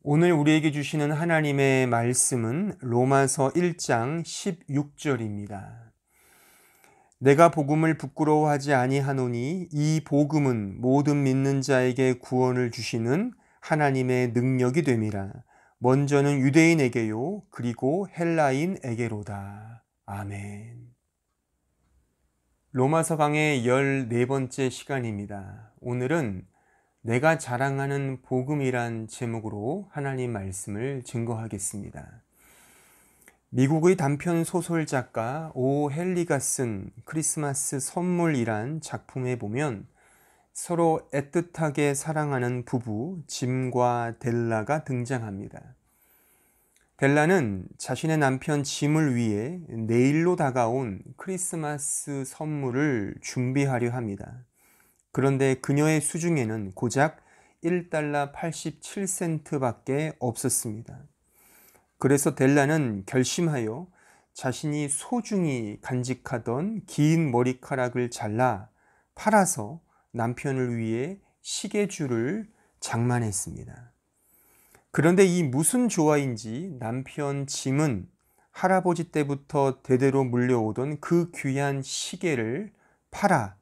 오늘 우리에게 주시는 하나님의 말씀은 로마서 1장 16절입니다. 내가 복음을 부끄러워하지 아니하노니 이 복음은 모든 믿는 자에게 구원을 주시는 하나님의 능력이 됨이라. 먼저는 유대인에게요 그리고 헬라인에게로다. 아멘. 로마서 강의 14번째 시간입니다. 오늘은 내가 자랑하는 복음이란 제목으로 하나님 말씀을 증거하겠습니다. 미국의 단편 소설 작가 오 헨리가 쓴 크리스마스 선물이란 작품에 보면 서로 애틋하게 사랑하는 부부 짐과 델라가 등장합니다. 델라는 자신의 남편 짐을 위해 내일로 다가온 크리스마스 선물을 준비하려 합니다. 그런데 그녀의 수중에는 고작 1달러 87센트밖에 없었습니다. 그래서 델라는 결심하여 자신이 소중히 간직하던 긴 머리카락을 잘라 팔아서 남편을 위해 시계줄을 장만했습니다. 그런데 이 무슨 조화인지 남편 짐은 할아버지 때부터 대대로 물려오던 그 귀한 시계를 팔아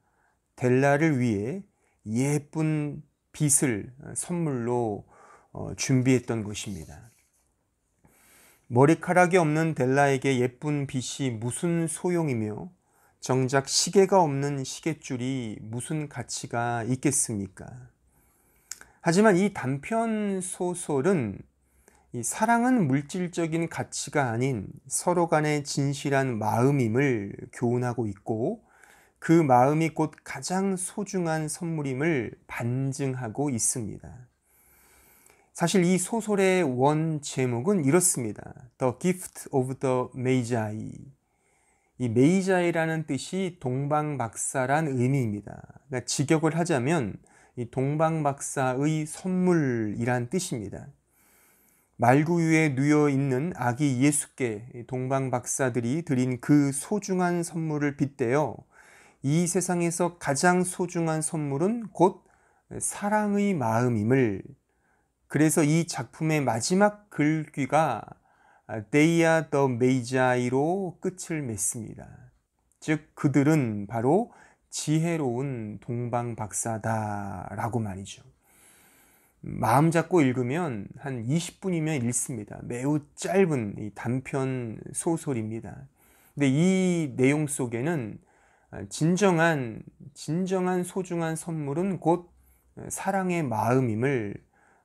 델라를 위해 예쁜 빗을 선물로 준비했던 것입니다. 머리카락이 없는 델라에게 예쁜 빗이 무슨 소용이며 정작 시계가 없는 시계줄이 무슨 가치가 있겠습니까? 하지만 이 단편 소설은 이 사랑은 물질적인 가치가 아닌 서로 간의 진실한 마음임을 교훈하고 있고 그 마음이 곧 가장 소중한 선물임을 반증하고 있습니다. 사실 이 소설의 원 제목은 이렇습니다. The Gift of the Magi. 이 메이자이라는 뜻이 동방박사란 의미입니다. 그러니까 직역을 하자면 이 동방박사의 선물이란 뜻입니다. 말구유에 누워 있는 아기 예수께 동방박사들이 드린 그 소중한 선물을 빗대어 이 세상에서 가장 소중한 선물은 곧 사랑의 마음임을, 그래서 이 작품의 마지막 글귀가 They are the Magi로 끝을 맺습니다. 즉 그들은 바로 지혜로운 동방박사다라고 말이죠. 마음 잡고 읽으면 한 20분이면 읽습니다. 매우 짧은 이 단편 소설입니다. 근데 이 내용 속에는 진정한 소중한 선물은 곧 사랑의 마음임을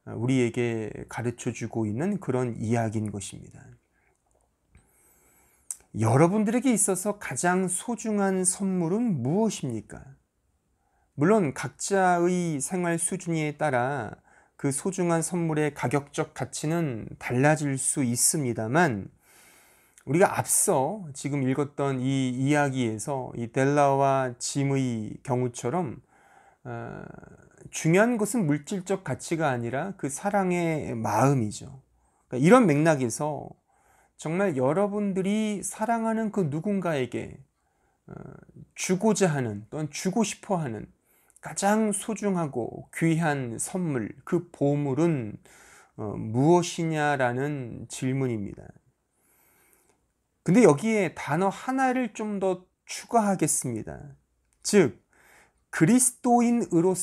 우리에게 가르쳐주고 있는 그런 이야기인 것입니다. 여러분들에게 있어서 가장 소중한 선물은 무엇입니까? 물론 각자의 생활 수준에 따라 그 소중한 선물의 가격적 가치는 달라질 수 있습니다만 우리가 앞서 지금 읽었던 이 이야기에서 이 델라와 짐의 경우처럼 중요한 것은 물질적 가치가 아니라 그 사랑의 마음이죠. 그러니까 이런 맥락에서 정말 여러분들이 사랑하는 그 누군가에게 주고자 하는 또는 주고 싶어 하는 가장 소중하고 귀한 선물, 그 보물은 무엇이냐라는 질문입니다. 근데 여기에 단어 하나를 좀 더 추가하겠습니다. 즉 그리스도인으로서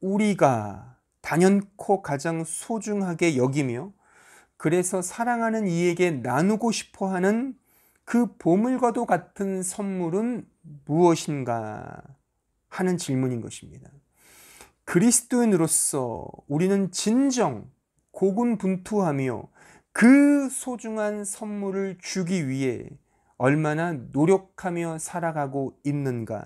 우리가 단연코 가장 소중하게 여기며 그래서 사랑하는 이에게 나누고 싶어하는 그 보물과도 같은 선물은 무엇인가 하는 질문인 것입니다. 그리스도인으로서 우리는 진정 고군분투하며 그 소중한 선물을 주기 위해 얼마나 노력하며 살아가고 있는가?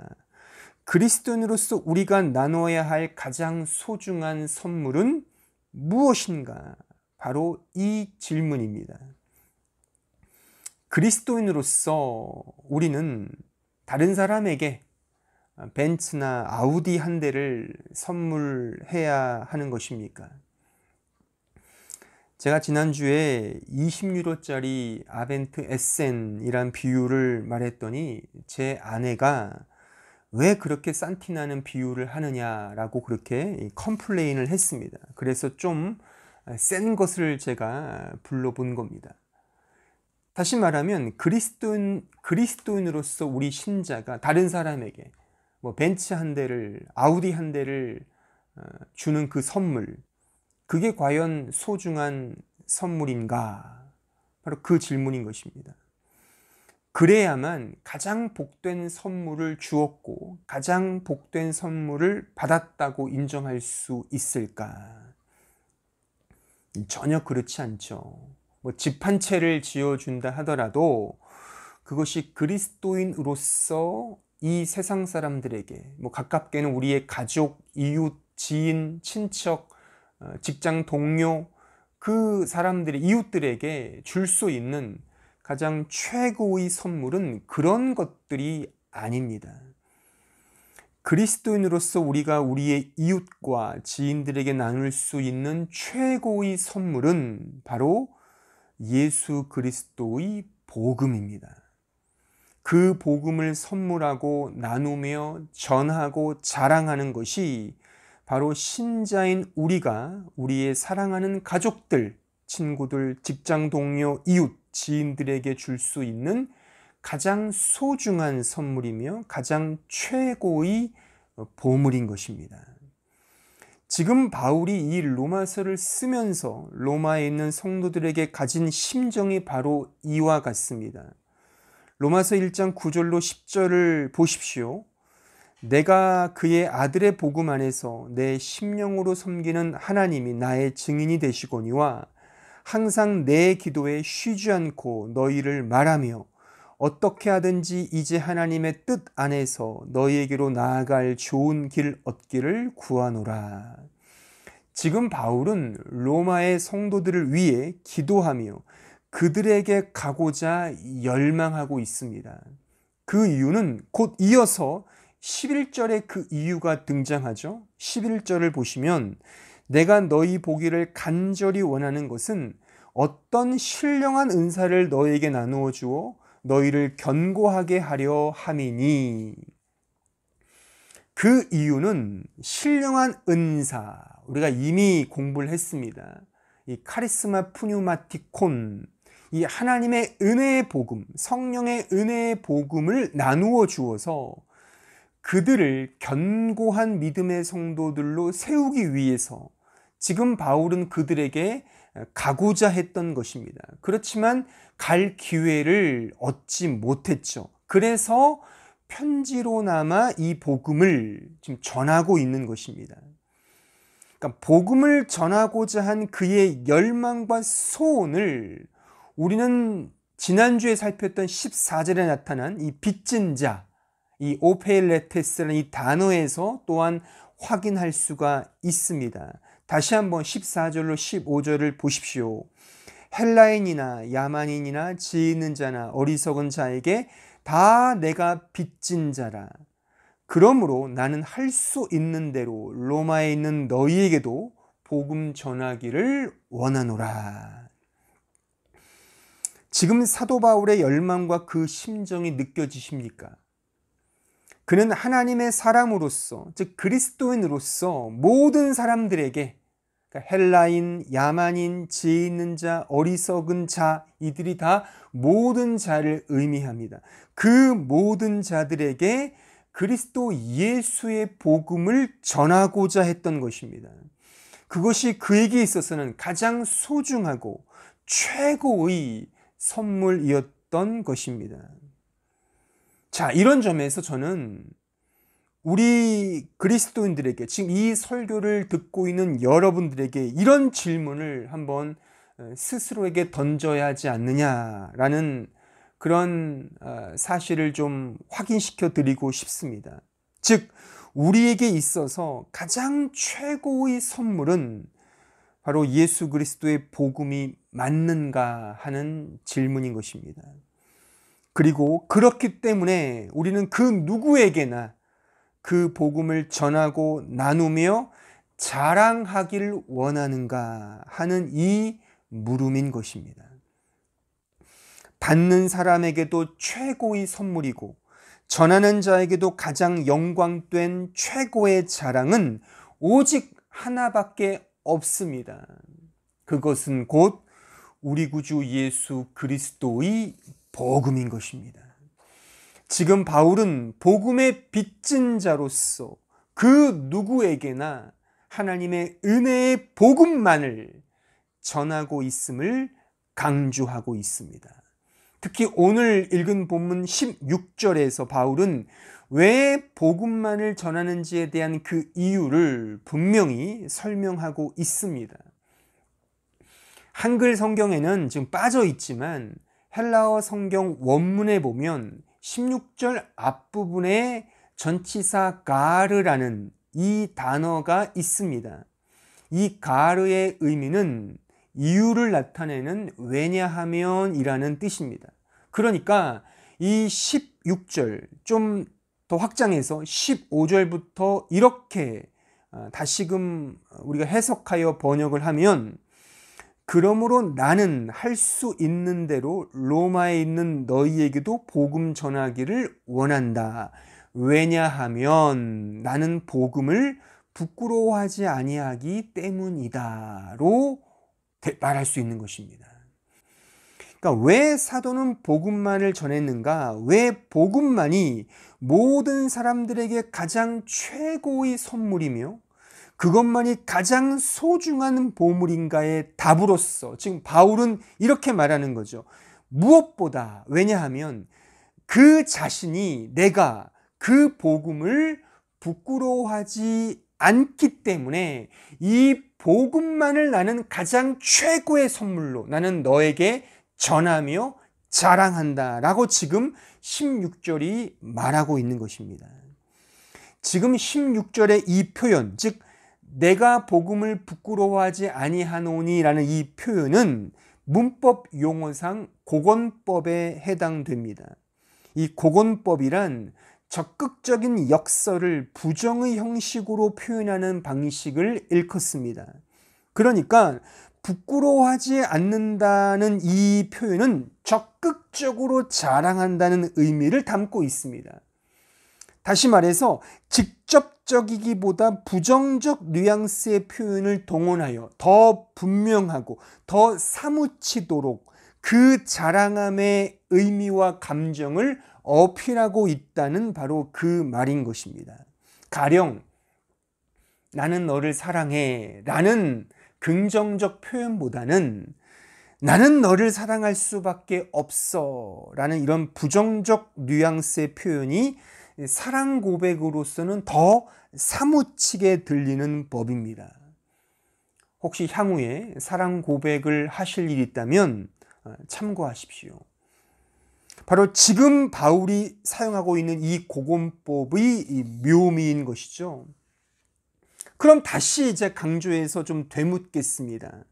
그리스도인으로서 우리가 나눠야 할 가장 소중한 선물은 무엇인가? 바로 이 질문입니다. 그리스도인으로서 우리는 다른 사람에게 벤츠나 아우디 한 대를 선물해야 하는 것입니까? 제가 지난주에 20유로짜리 아벤트 에센이란 비유를 말했더니 제 아내가 왜 그렇게 산티나는 비유를 하느냐라고 그렇게 컴플레인을 했습니다. 그래서 좀 센 것을 제가 불러본 겁니다. 다시 말하면 그리스도인으로서 우리 신자가 다른 사람에게 뭐 벤츠 한 대를, 아우디 한 대를 주는 그 선물, 그게 과연 소중한 선물인가? 바로 그 질문인 것입니다. 그래야만 가장 복된 선물을 주었고 가장 복된 선물을 받았다고 인정할 수 있을까? 전혀 그렇지 않죠. 뭐 집 한 채를 지어준다 하더라도 그것이 그리스도인으로서 이 세상 사람들에게, 뭐 가깝게는 우리의 가족, 이웃, 지인, 친척, 직장 동료, 그 사람들의 이웃들에게 줄 수 있는 가장 최고의 선물은 그런 것들이 아닙니다. 그리스도인으로서 우리가 우리의 이웃과 지인들에게 나눌 수 있는 최고의 선물은 바로 예수 그리스도의 복음입니다. 그 복음을 선물하고 나누며 전하고 자랑하는 것이 바로 신자인 우리가 우리의 사랑하는 가족들, 친구들, 직장 동료, 이웃, 지인들에게 줄 수 있는 가장 소중한 선물이며 가장 최고의 보물인 것입니다. 지금 바울이 이 로마서를 쓰면서 로마에 있는 성도들에게 가진 심정이 바로 이와 같습니다. 로마서 1장 9절로 10절을 보십시오. 내가 그의 아들의 복음 안에서 내 심령으로 섬기는 하나님이 나의 증인이 되시거니와 항상 내 기도에 쉬지 않고 너희를 말하며 어떻게 하든지 이제 하나님의 뜻 안에서 너희에게로 나아갈 좋은 길 얻기를 구하노라. 지금 바울은 로마의 성도들을 위해 기도하며 그들에게 가고자 열망하고 있습니다. 그 이유는 곧 이어서 11절에 그 이유가 등장하죠. 11절을 보시면 내가 너희 보기를 간절히 원하는 것은 어떤 신령한 은사를 너희에게 나누어 주어 너희를 견고하게 하려 함이니. 그 이유는 신령한 은사, 우리가 이미 공부를 했습니다. 이 카리스마 푸뉴마티콘, 이 하나님의 은혜의 복음, 성령의 은혜의 복음을 나누어 주어서 그들을 견고한 믿음의 성도들로 세우기 위해서 지금 바울은 그들에게 가고자 했던 것입니다. 그렇지만 갈 기회를 얻지 못했죠. 그래서 편지로나마 이 복음을 지금 전하고 있는 것입니다. 그러니까 복음을 전하고자 한 그의 열망과 소원을 우리는 지난주에 살폈던 14절에 나타난 이 빚진 자, 이 오페일레테스라는 이 단어에서 또한 확인할 수가 있습니다. 다시 한번 14절로 15절을 보십시오. 헬라인이나 야만인이나 지혜 있는 자나 어리석은 자에게 다 내가 빚진 자라. 그러므로 나는 할 수 있는 대로 로마에 있는 너희에게도 복음 전하기를 원하노라. 지금 사도 바울의 열망과 그 심정이 느껴지십니까? 그는 하나님의 사람으로서, 즉 그리스도인으로서 모든 사람들에게, 그러니까 헬라인, 야만인, 지혜 있는 자, 어리석은 자, 이들이 다 모든 자를 의미합니다. 그 모든 자들에게 그리스도 예수의 복음을 전하고자 했던 것입니다. 그것이 그에게 있어서는 가장 소중하고 최고의 선물이었던 것입니다. 자, 이런 점에서 저는 우리 그리스도인들에게, 지금 이 설교를 듣고 있는 여러분들에게 이런 질문을 한번 스스로에게 던져야 하지 않느냐라는 그런 사실을 좀 확인시켜 드리고 싶습니다. 즉, 우리에게 있어서 가장 최고의 선물은 바로 예수 그리스도의 복음이 맞는가 하는 질문인 것입니다. 그리고 그렇기 때문에 우리는 그 누구에게나 그 복음을 전하고 나누며 자랑하기를 원하는가 하는 이 물음인 것입니다. 받는 사람에게도 최고의 선물이고 전하는 자에게도 가장 영광된 최고의 자랑은 오직 하나밖에 없습니다. 그것은 곧 우리 구주 예수 그리스도의 복음인 것입니다. 지금 바울은 복음의 빚진 자로서 그 누구에게나 하나님의 은혜의 복음만을 전하고 있음을 강조하고 있습니다. 특히 오늘 읽은 본문 16절에서 바울은 왜 복음만을 전하는지에 대한 그 이유를 분명히 설명하고 있습니다. 한글 성경에는 지금 빠져 있지만 헬라어 성경 원문에 보면 16절 앞부분에 전치사 가르라는 이 단어가 있습니다. 이 가르의 의미는 이유를 나타내는 왜냐하면 이라는 뜻입니다. 그러니까 이 16절 좀 더 확장해서 15절부터 이렇게 다시금 우리가 해석하여 번역을 하면, 그러므로 나는 할 수 있는 대로 로마에 있는 너희에게도 복음 전하기를 원한다. 왜냐하면 나는 복음을 부끄러워하지 아니하기 때문이다로 말할 수 있는 것입니다. 그러니까 왜 사도는 복음만을 전했는가? 왜 복음만이 모든 사람들에게 가장 최고의 선물이며 그것만이 가장 소중한 보물인가의 답으로서 지금 바울은 이렇게 말하는 거죠. 무엇보다, 왜냐하면 그 자신이 내가 그 복음을 부끄러워하지 않기 때문에 이 복음만을 나는 가장 최고의 선물로 나는 너에게 전하며 자랑한다 라고 지금 16절이 말하고 있는 것입니다. 지금 16절의 이 표현, 즉 내가 복음을 부끄러워하지 아니하노니 라는 이 표현은 문법 용어상 고건법에 해당됩니다. 이 고건법이란 적극적인 역설을 부정의 형식으로 표현하는 방식을 일컫습니다. 그러니까 부끄러워하지 않는다는 이 표현은 적극적으로 자랑한다는 의미를 담고 있습니다. 다시 말해서 직접적이기보다 부정적 뉘앙스의 표현을 동원하여 더 분명하고 더 사무치도록 그 자랑함의 의미와 감정을 어필하고 있다는 바로 그 말인 것입니다. 가령 나는 너를 사랑해 라는 긍정적 표현보다는 나는 너를 사랑할 수밖에 없어 라는 이런 부정적 뉘앙스의 표현이 사랑 고백으로서는 더 사무치게 들리는 법입니다. 혹시 향후에 사랑 고백을 하실 일이 있다면 참고하십시오. 바로 지금 바울이 사용하고 있는 이 고건법의 이 묘미인 것이죠. 그럼 다시 이제 강조해서 좀 되묻겠습니다.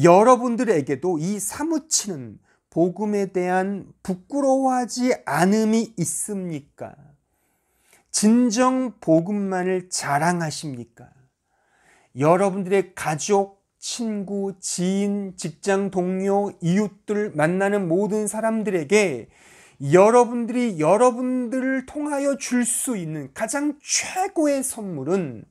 여러분들에게도 이 사무치는 복음에 대한 부끄러워하지 않음이 있습니까? 진정 복음만을 자랑하십니까? 여러분들의 가족, 친구, 지인, 직장 동료, 이웃들 만나는 모든 사람들에게 여러분들이 여러분들을 통하여 줄 수 있는 가장 최고의 선물은,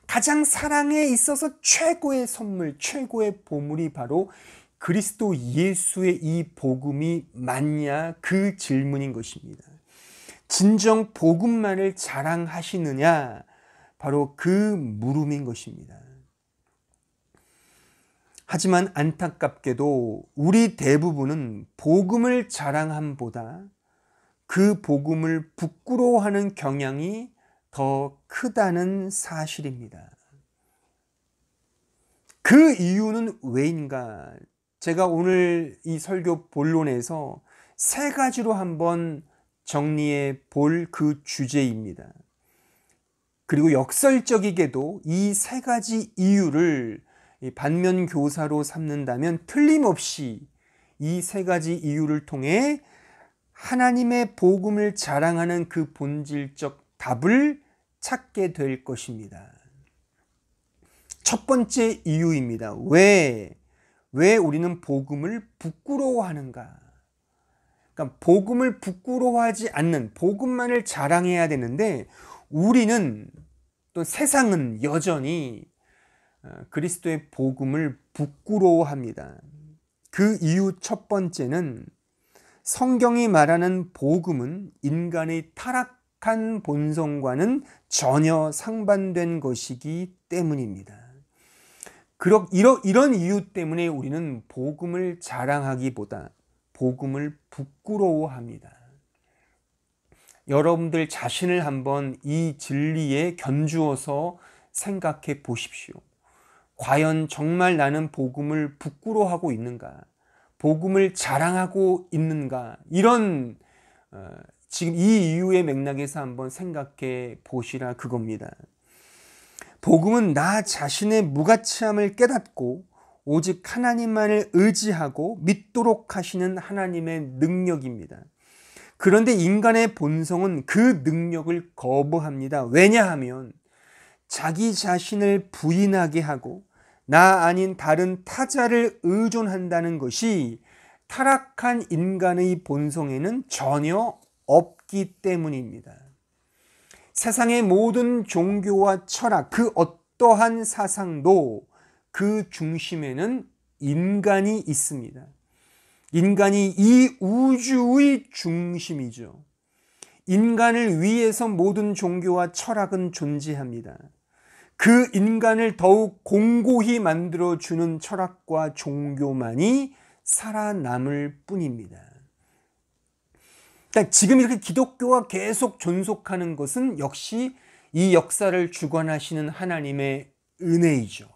가장 사랑에 있어서 최고의 선물, 최고의 보물이 바로 그리스도 예수의 이 복음이 맞냐? 그 질문인 것입니다. 진정 복음만을 자랑하시느냐? 바로 그 물음인 것입니다. 하지만 안타깝게도 우리 대부분은 복음을 자랑함보다 그 복음을 부끄러워하는 경향이 더 크다는 사실입니다. 그 이유는 왜인가? 제가 오늘 이 설교 본론에서 세 가지로 한번 정리해 볼 그 주제입니다. 그리고 역설적이게도 이 세 가지 이유를 반면 교사로 삼는다면 틀림없이 이 세 가지 이유를 통해 하나님의 복음을 자랑하는 그 본질적 답을 찾게 될 것입니다. 첫 번째 이유입니다. 왜 우리는 복음을 부끄러워하는가? 그러니까 복음을 부끄러워하지 않는, 복음만을 자랑해야 되는데 우리는 또 세상은 여전히 그리스도의 복음을 부끄러워합니다. 그 이유 첫 번째는 성경이 말하는 복음은 인간의 타락한 본성과는 전혀 상반된 것이기 때문입니다. 이런 이유 때문에 우리는 복음을 자랑하기보다 복음을 부끄러워합니다. 여러분들 자신을 한번 이 진리에 견주어서 생각해 보십시오. 과연 정말 나는 복음을 부끄러워하고 있는가? 복음을 자랑하고 있는가? 이런 지금 이 이유의 맥락에서 한번 생각해 보시라 그겁니다. 복음은 나 자신의 무가치함을 깨닫고 오직 하나님만을 의지하고 믿도록 하시는 하나님의 능력입니다. 그런데 인간의 본성은 그 능력을 거부합니다. 왜냐하면 자기 자신을 부인하게 하고 나 아닌 다른 타자를 의존한다는 것이 타락한 인간의 본성에는 전혀 없기 때문입니다. 세상의 모든 종교와 철학, 그 어떠한 사상도 그 중심에는 인간이 있습니다. 인간이 이 우주의 중심이죠. 인간을 위해서 모든 종교와 철학은 존재합니다. 그 인간을 더욱 공고히 만들어주는 철학과 종교만이 살아남을 뿐입니다. 그러니까 지금 이렇게 기독교가 계속 존속하는 것은 역시 이 역사를 주관하시는 하나님의 은혜이죠.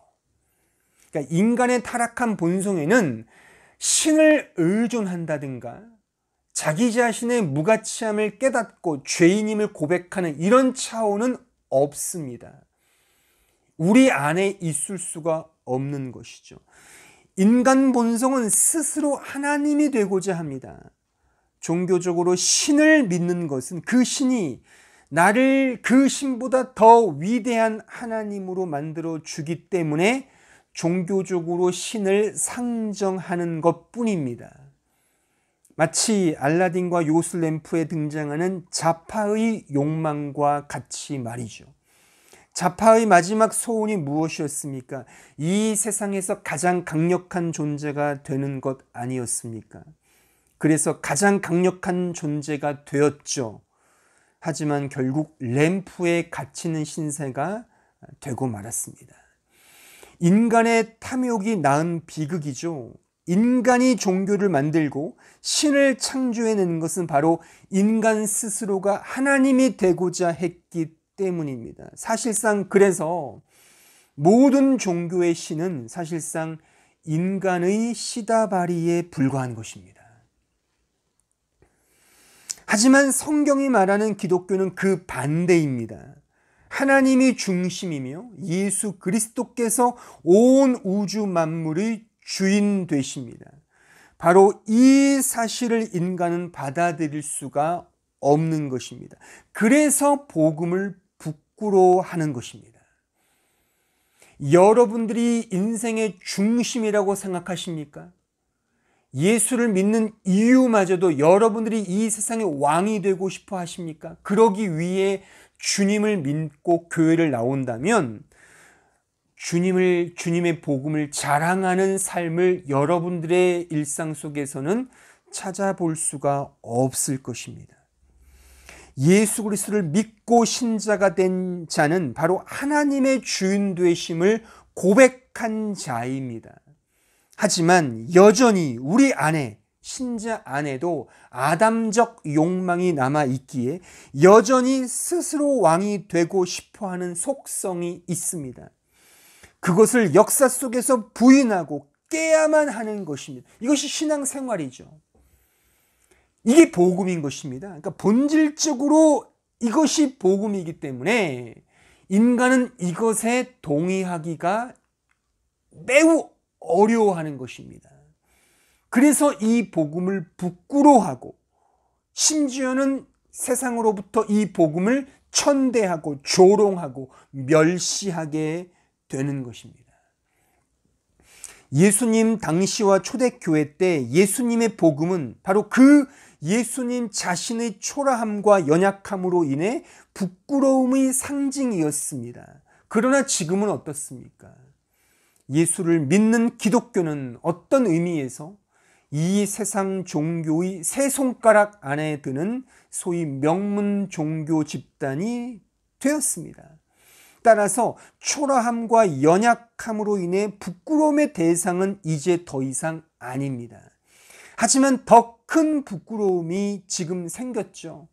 그러니까 인간의 타락한 본성에는 신을 의존한다든가 자기 자신의 무가치함을 깨닫고 죄인임을 고백하는 이런 차원은 없습니다. 우리 안에 있을 수가 없는 것이죠. 인간 본성은 스스로 하나님이 되고자 합니다. 종교적으로 신을 믿는 것은 그 신이 나를 그 신보다 더 위대한 하나님으로 만들어 주기 때문에 종교적으로 신을 상정하는 것뿐입니다. 마치 알라딘과 요술램프에 등장하는 자파의 욕망과 같이 말이죠. 자파의 마지막 소원이 무엇이었습니까? 이 세상에서 가장 강력한 존재가 되는 것 아니었습니까? 그래서 가장 강력한 존재가 되었죠. 하지만 결국 램프에 갇히는 신세가 되고 말았습니다. 인간의 탐욕이 낳은 비극이죠. 인간이 종교를 만들고 신을 창조해낸 것은 바로 인간 스스로가 하나님이 되고자 했기 때문입니다. 사실상 그래서 모든 종교의 신은 사실상 인간의 시다바리에 불과한 것입니다. 하지만 성경이 말하는 기독교는 그 반대입니다. 하나님이 중심이며 예수 그리스도께서 온 우주 만물의 주인 되십니다. 바로 이 사실을 인간은 받아들일 수가 없는 것입니다. 그래서 복음을 부끄러워하는 것입니다. 여러분들이 인생의 중심이라고 생각하십니까? 예수를 믿는 이유마저도 여러분들이 이 세상의 왕이 되고 싶어 하십니까? 그러기 위해 주님을 믿고 교회를 나온다면 주님의 복음을 자랑하는 삶을 여러분들의 일상 속에서는 찾아볼 수가 없을 것입니다. 예수 그리스도를 믿고 신자가 된 자는 바로 하나님의 주인 되심을 고백한 자입니다. 하지만 여전히 우리 안에 신자 안에도 아담적 욕망이 남아 있기에 여전히 스스로 왕이 되고 싶어하는 속성이 있습니다. 그것을 역사 속에서 부인하고 깨야만 하는 것입니다. 이것이 신앙생활이죠. 이게 복음인 것입니다. 그러니까 본질적으로 이것이 복음이기 때문에 인간은 이것에 동의하기가 매우 어려워하는 것입니다. 그래서 이 복음을 부끄러워하고 심지어는 세상으로부터 이 복음을 천대하고 조롱하고 멸시하게 되는 것입니다. 예수님 당시와 초대교회 때 예수님의 복음은 바로 그 예수님 자신의 초라함과 연약함으로 인해 부끄러움의 상징이었습니다. 그러나 지금은 어떻습니까? 예수를 믿는 기독교는 어떤 의미에서 이 세상 종교의 세 손가락 안에 드는 소위 명문 종교 집단이 되었습니다. 따라서 초라함과 연약함으로 인해 부끄러움의 대상은 이제 더 이상 아닙니다. 하지만 더 큰 부끄러움이 지금 생겼죠.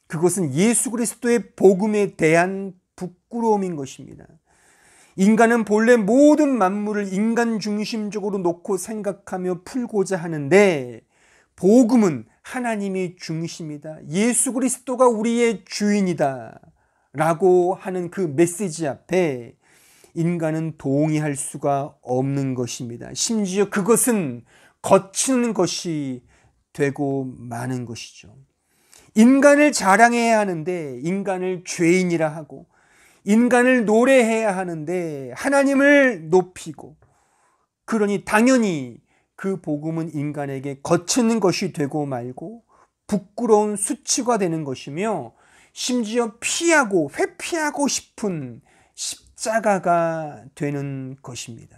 그것은 예수 그리스도의 복음에 대한 부끄러움인 것입니다. 인간은 본래 모든 만물을 인간 중심적으로 놓고 생각하며 풀고자 하는데, 복음은 하나님이 중심이다, 예수 그리스도가 우리의 주인이다 라고 하는 그 메시지 앞에 인간은 동의할 수가 없는 것입니다. 심지어 그것은 거치는 것이 되고 마는 것이죠. 인간을 자랑해야 하는데 인간을 죄인이라 하고, 인간을 노래해야 하는데 하나님을 높이고, 그러니 당연히 그 복음은 인간에게 거치는 것이 되고 말고 부끄러운 수치가 되는 것이며, 심지어 피하고 회피하고 싶은 십자가가 되는 것입니다.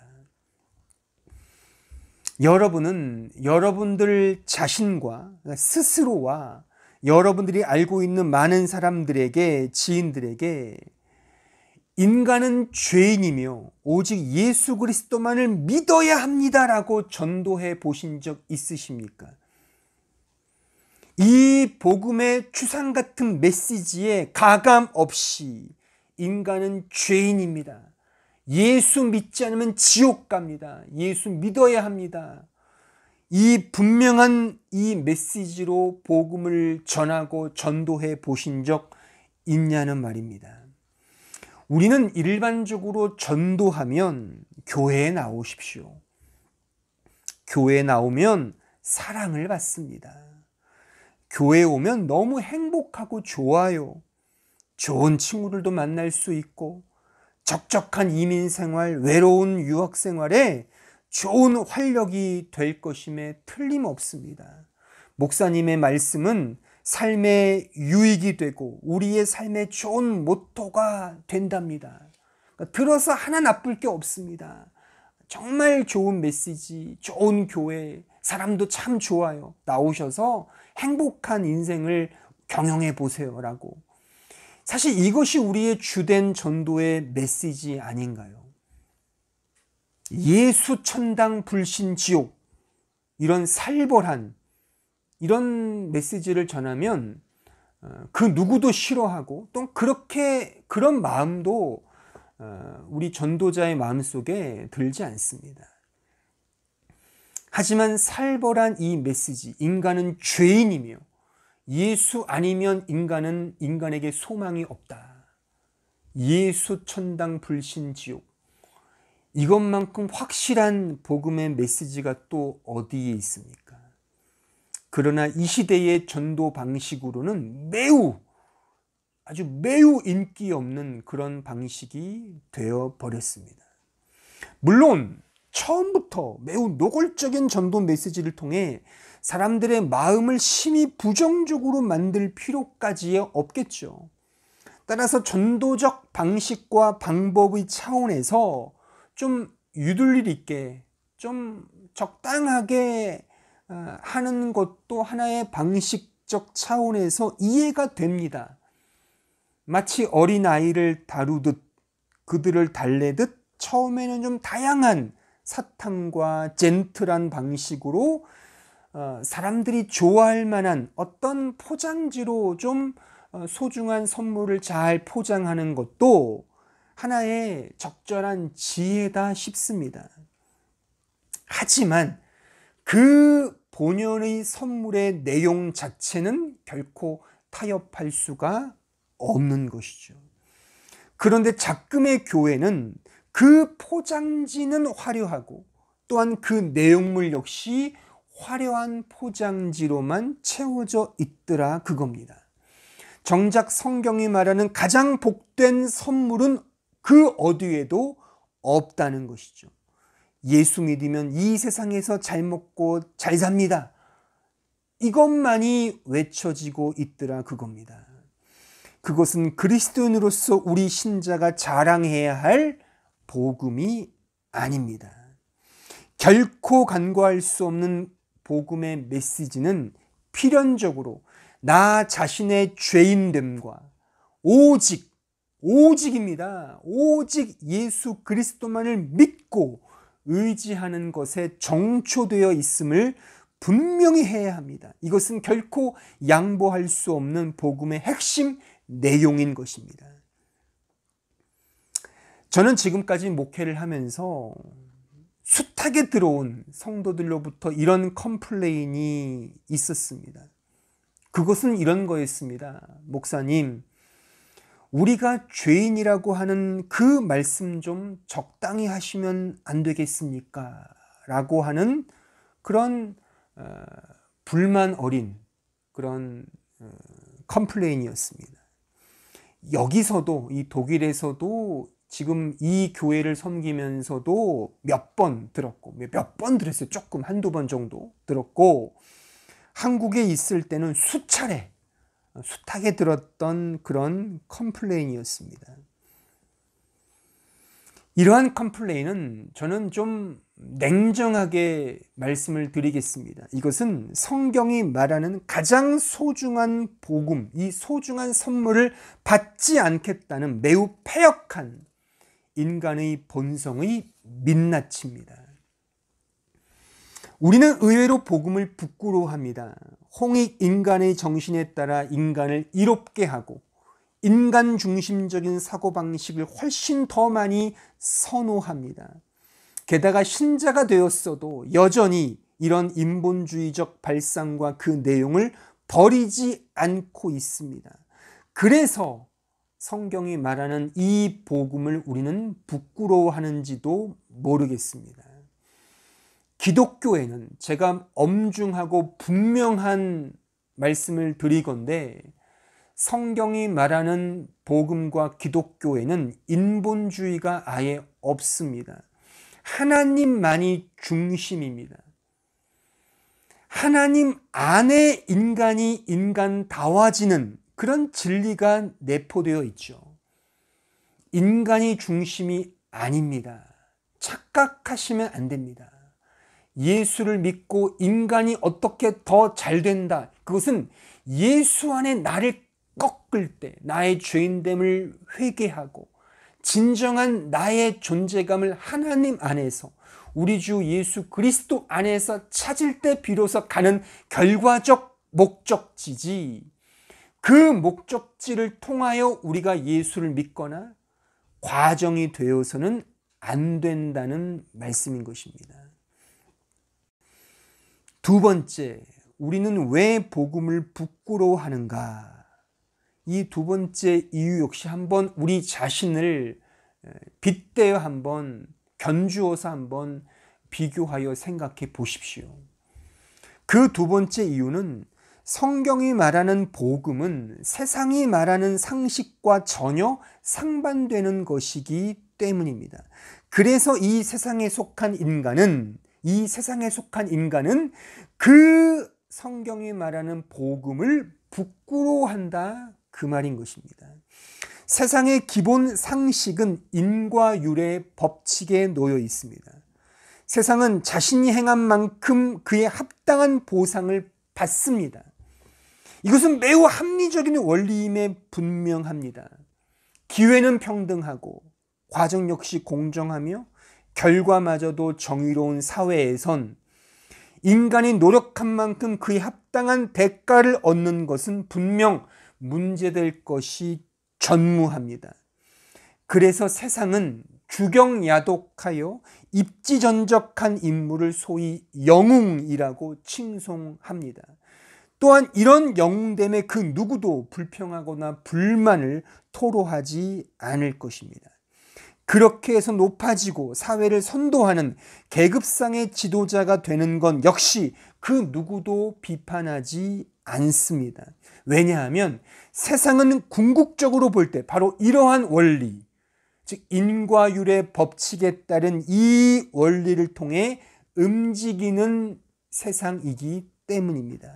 여러분은 여러분들 자신과 스스로와 여러분들이 알고 있는 많은 사람들에게, 지인들에게 인간은 죄인이며 오직 예수 그리스도만을 믿어야 합니다라고 전도해 보신 적 있으십니까? 이 복음의 추상 같은 메시지에 가감 없이 인간은 죄인입니다, 예수 믿지 않으면 지옥 갑니다, 예수 믿어야 합니다, 이 분명한 이 메시지로 복음을 전하고 전도해 보신 적 있냐는 말입니다. 우리는 일반적으로 전도하면 교회에 나오십시오, 교회에 나오면 사랑을 받습니다, 교회에 오면 너무 행복하고 좋아요, 좋은 친구들도 만날 수 있고 적적한 이민생활, 외로운 유학생활에 좋은 활력이 될 것임에 틀림없습니다. 목사님의 말씀은 삶의 유익이 되고 우리의 삶의 좋은 모토가 된답니다. 그러니까 들어서 하나 나쁠 게 없습니다. 정말 좋은 메시지, 좋은 교회, 사람도 참 좋아요, 나오셔서 행복한 인생을 경영해 보세요라고. 사실 이것이 우리의 주된 전도의 메시지 아닌가요? 예수 천당 불신 지옥, 이런 살벌한 이런 메시지를 전하면 그 누구도 싫어하고, 또 그런 마음도 우리 전도자의 마음속에 들지 않습니다. 하지만 살벌한 이 메시지, 인간은 죄인이며 예수 아니면 인간에게 소망이 없다, 예수 천당 불신 지옥, 이것만큼 확실한 복음의 메시지가 또 어디에 있습니까? 그러나 이 시대의 전도 방식으로는 아주 매우 인기 없는 그런 방식이 되어 버렸습니다. 물론 처음부터 매우 노골적인 전도 메시지를 통해 사람들의 마음을 심히 부정적으로 만들 필요까지 없겠죠. 따라서 전도적 방식과 방법의 차원에서 좀 유들릴 있게, 좀 적당하게 하는 것도 하나의 방식적 차원에서 이해가 됩니다. 마치 어린아이를 다루듯, 그들을 달래듯 처음에는 좀 다양한 사탕과 젠틀한 방식으로 사람들이 좋아할 만한 어떤 포장지로 좀 소중한 선물을 잘 포장하는 것도 하나의 적절한 지혜다 싶습니다. 하지만 그 본연의 선물의 내용 자체는 결코 타협할 수가 없는 것이죠. 그런데 작금의 교회는 그 포장지는 화려하고 또한 그 내용물 역시 화려한 포장지로만 채워져 있더라, 그겁니다. 정작 성경이 말하는 가장 복된 선물은 그 어디에도 없다는 것이죠. 예수 믿으면 이 세상에서 잘 먹고 잘 삽니다, 이것만이 외쳐지고 있더라, 그겁니다. 그것은 그리스도인으로서 우리 신자가 자랑해야 할 복음이 아닙니다. 결코 간과할 수 없는 복음의 메시지는 필연적으로 나 자신의 죄인됨과 오직입니다. 오직 예수 그리스도만을 믿고 의지하는 것에 정초되어 있음을 분명히 해야 합니다. 이것은 결코 양보할 수 없는 복음의 핵심 내용인 것입니다. 저는 지금까지 목회를 하면서 숱하게 들어온 성도들로부터 이런 컴플레인이 있었습니다. 그것은 이런 거였습니다. 목사님, 우리가 죄인이라고 하는 그 말씀 좀 적당히 하시면 안 되겠습니까? 라고 하는 그런 불만 어린 그런 컴플레인이었습니다. 여기서도, 이 독일에서도 지금 이 교회를 섬기면서도 몇 번 들었고, 몇 번 들었어요. 조금 한두 번 정도 들었고, 한국에 있을 때는 숱하게 들었던 그런 컴플레인이었습니다. 이러한 컴플레인은 저는 좀 냉정하게 말씀을 드리겠습니다. 이것은 성경이 말하는 가장 소중한 복음, 이 소중한 선물을 받지 않겠다는 매우 패역한 인간의 본성의 민낯입니다. 우리는 의외로 복음을 부끄러워합니다. 홍익 인간의 정신에 따라 인간을 이롭게 하고 인간 중심적인 사고방식을 훨씬 더 많이 선호합니다. 게다가 신자가 되었어도 여전히 이런 인본주의적 발상과 그 내용을 버리지 않고 있습니다. 그래서 성경이 말하는 이 복음을 우리는 부끄러워하는지도 모르겠습니다. 기독교에는 제가 엄중하고 분명한 말씀을 드리건대 성경이 말하는 복음과 기독교에는 인본주의가 아예 없습니다. 하나님만이 중심입니다. 하나님 안에 인간이 인간다워지는 그런 진리가 내포되어 있죠. 인간이 중심이 아닙니다. 착각하시면 안 됩니다. 예수를 믿고 인간이 어떻게 더 잘 된다. 그것은 예수 안에 나를 꺾을 때 나의 죄인됨을 회개하고 진정한 나의 존재감을 하나님 안에서 우리 주 예수 그리스도 안에서 찾을 때 비로소 가는 결과적 목적지지, 그 목적지를 통하여 우리가 예수를 믿거나 과정이 되어서는 안 된다는 말씀인 것입니다. 두 번째, 우리는 왜 복음을 부끄러워하는가? 이 두 번째 이유 역시 한번 우리 자신을 빗대어 한번 견주어서 한번 비교하여 생각해 보십시오. 그 두 번째 이유는 성경이 말하는 복음은 세상이 말하는 상식과 전혀 상반되는 것이기 때문입니다. 그래서 이 세상에 속한 인간은 그 성경이 말하는 복음을 부끄러워한다, 그 말인 것입니다. 세상의 기본 상식은 인과율의 법칙에 놓여 있습니다. 세상은 자신이 행한 만큼 그에 합당한 보상을 받습니다. 이것은 매우 합리적인 원리임에 분명합니다. 기회는 평등하고 과정 역시 공정하며 결과마저도 정의로운 사회에선 인간이 노력한 만큼 그에 합당한 대가를 얻는 것은 분명 문제될 것이 전무합니다. 그래서 세상은 주경야독하여 입지전적한 인물을 소위 영웅이라고 칭송합니다. 또한 이런 영웅됨에 그 누구도 불평하거나 불만을 토로하지 않을 것입니다. 그렇게 해서 높아지고 사회를 선도하는 계급상의 지도자가 되는 건 역시 그 누구도 비판하지 않습니다. 왜냐하면 세상은 궁극적으로 볼 때 바로 이러한 원리, 즉 인과율의 법칙에 따른 이 원리를 통해 움직이는 세상이기 때문입니다.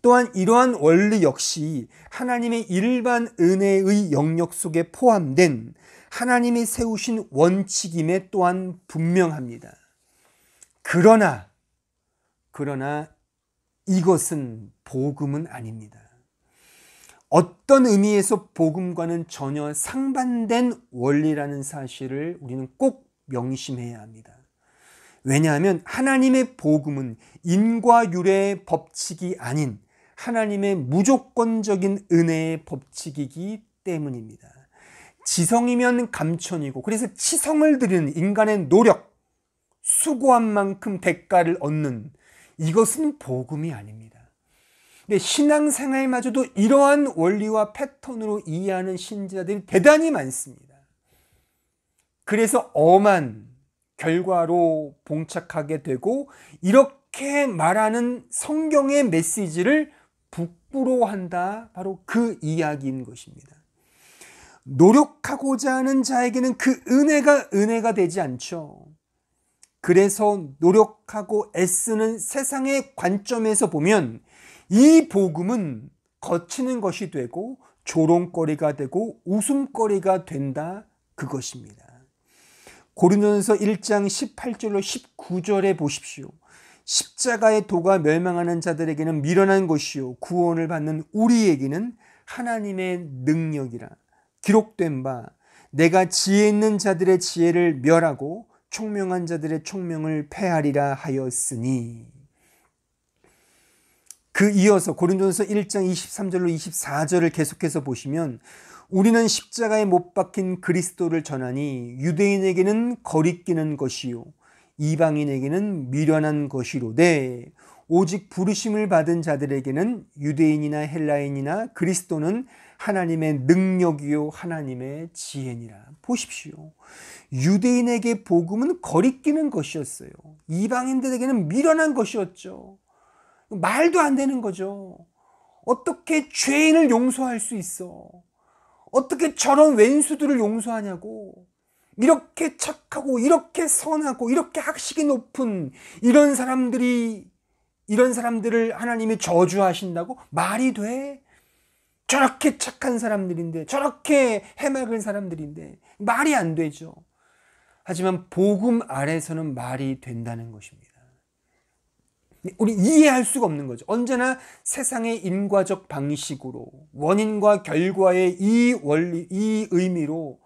또한 이러한 원리 역시 하나님의 일반 은혜의 영역 속에 포함된 하나님이 세우신 원칙임에 또한 분명합니다. 그러나 이것은 복음은 아닙니다. 어떤 의미에서 복음과는 전혀 상반된 원리라는 사실을 우리는 꼭 명심해야 합니다. 왜냐하면 하나님의 복음은 인과율의 법칙이 아닌 하나님의 무조건적인 은혜의 법칙이기 때문입니다. 지성이면 감천이고, 그래서 치성을 드리는 인간의 노력, 수고한 만큼 대가를 얻는, 이것은 복음이 아닙니다. 근데 신앙생활마저도 이러한 원리와 패턴으로 이해하는 신자들이 대단히 많습니다. 그래서 엄한 결과로 봉착하게 되고, 이렇게 말하는 성경의 메시지를 부끄러워한다, 바로 그 이야기인 것입니다. 노력하고자 하는 자에게는 그 은혜가 되지 않죠. 그래서 노력하고 애쓰는 세상의 관점에서 보면 이 복음은 거치는 것이 되고 조롱거리가 되고 웃음거리가 된다, 그것입니다. 고린도전서 1장 18절로 19절에 보십시오. 십자가의 도가 멸망하는 자들에게는 미련한 것이요 구원을 받는 우리에게는 하나님의 능력이라. 기록된 바 내가 지혜 있는 자들의 지혜를 멸하고 총명한 자들의 총명을 패하리라 하였으니. 그 이어서 고린도전서 1장 23절로 24절을 계속해서 보시면 우리는 십자가에 못 박힌 그리스도를 전하니 유대인에게는 거리끼는 것이요 이방인에게는 미련한 것이로되 오직 부르심을 받은 자들에게는 유대인이나 헬라인이나 그리스도는 하나님의 능력이요 하나님의 지혜니라. 보십시오. 유대인에게 복음은 거리끼는 것이었어요. 이방인들에게는 미련한 것이었죠. 말도 안 되는 거죠. 어떻게 죄인을 용서할 수 있어? 어떻게 저런 왼수들을 용서하냐고. 이렇게 착하고 이렇게 선하고 이렇게 학식이 높은 이런 사람들을 하나님이 저주하신다고 말이 돼? 저렇게 착한 사람들인데, 저렇게 해맑은 사람들인데 말이 안 되죠. 하지만 복음 아래서는 말이 된다는 것입니다. 우리 이해할 수가 없는 거죠. 언제나 세상의 인과적 방식으로 원인과 결과의 이 원리, 이 의미로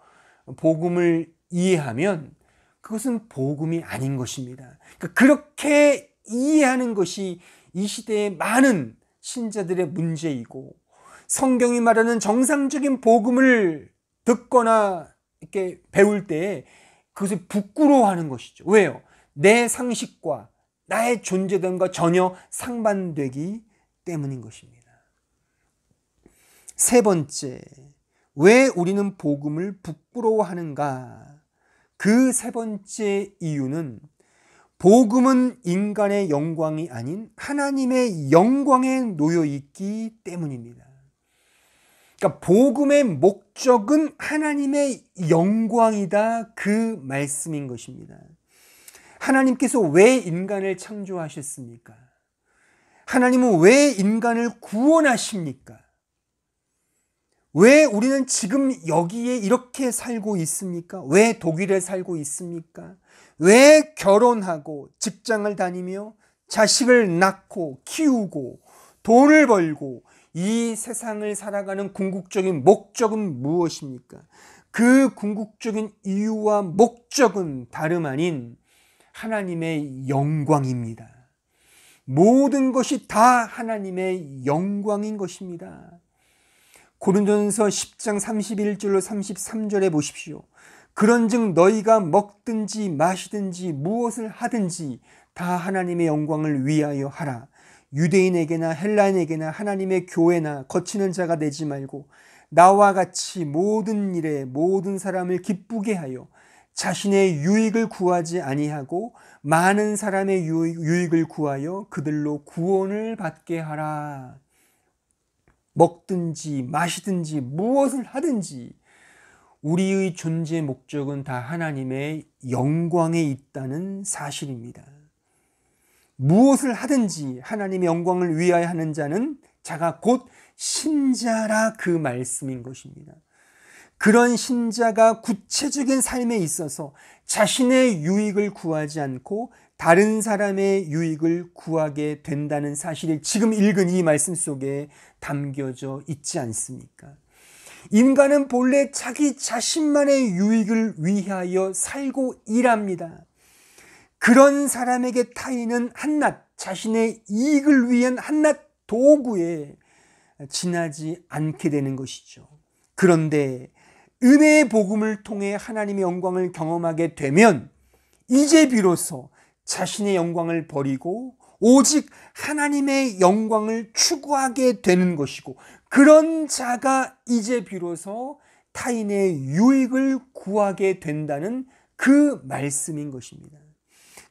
복음을 이해하면 그것은 복음이 아닌 것입니다. 그러니까 그렇게 이해하는 것이 이 시대의 많은 신자들의 문제이고, 성경이 말하는 정상적인 복음을 듣거나 이렇게 배울 때 그것을 부끄러워하는 것이죠. 왜요? 내 상식과 나의 존재됨과 전혀 상반되기 때문인 것입니다. 세 번째, 왜 우리는 복음을 부끄러워하는가? 그 세 번째 이유는 복음은 인간의 영광이 아닌 하나님의 영광에 놓여 있기 때문입니다. 그러니까 복음의 목적은 하나님의 영광이다, 그 말씀인 것입니다. 하나님께서 왜 인간을 창조하셨습니까? 하나님은 왜 인간을 구원하십니까? 왜 우리는 지금 여기에 이렇게 살고 있습니까? 왜 독일에 살고 있습니까? 왜 결혼하고 직장을 다니며 자식을 낳고 키우고 돈을 벌고 이 세상을 살아가는 궁극적인 목적은 무엇입니까? 그 궁극적인 이유와 목적은 다름 아닌 하나님의 영광입니다. 모든 것이 다 하나님의 영광인 것입니다. 고린도전서 10장 31절로 33절에 보십시오. 그런즉 너희가 먹든지 마시든지 무엇을 하든지 다 하나님의 영광을 위하여 하라. 유대인에게나 헬라인에게나 하나님의 교회나 거치는 자가 되지 말고 나와 같이 모든 일에 모든 사람을 기쁘게 하여 자신의 유익을 구하지 아니하고 많은 사람의 유익을 구하여 그들로 구원을 받게 하라. 먹든지 마시든지 무엇을 하든지 우리의 존재 목적은 다 하나님의 영광에 있다는 사실입니다. 무엇을 하든지 하나님의 영광을 위하여 하는 자는 자가 곧 신자라, 그 말씀인 것입니다. 그런 신자가 구체적인 삶에 있어서 자신의 유익을 구하지 않고 다른 사람의 유익을 구하게 된다는 사실이 지금 읽은 이 말씀 속에 담겨져 있지 않습니까? 인간은 본래 자기 자신만의 유익을 위하여 살고 일합니다. 그런 사람에게 타인은 한낱 자신의 이익을 위한 한낱 도구에 지나지 않게 되는 것이죠. 그런데 은혜의 복음을 통해 하나님의 영광을 경험하게 되면 이제 비로소 자신의 영광을 버리고 오직 하나님의 영광을 추구하게 되는 것이고, 그런 자가 이제 비로소 타인의 유익을 구하게 된다는 그 말씀인 것입니다.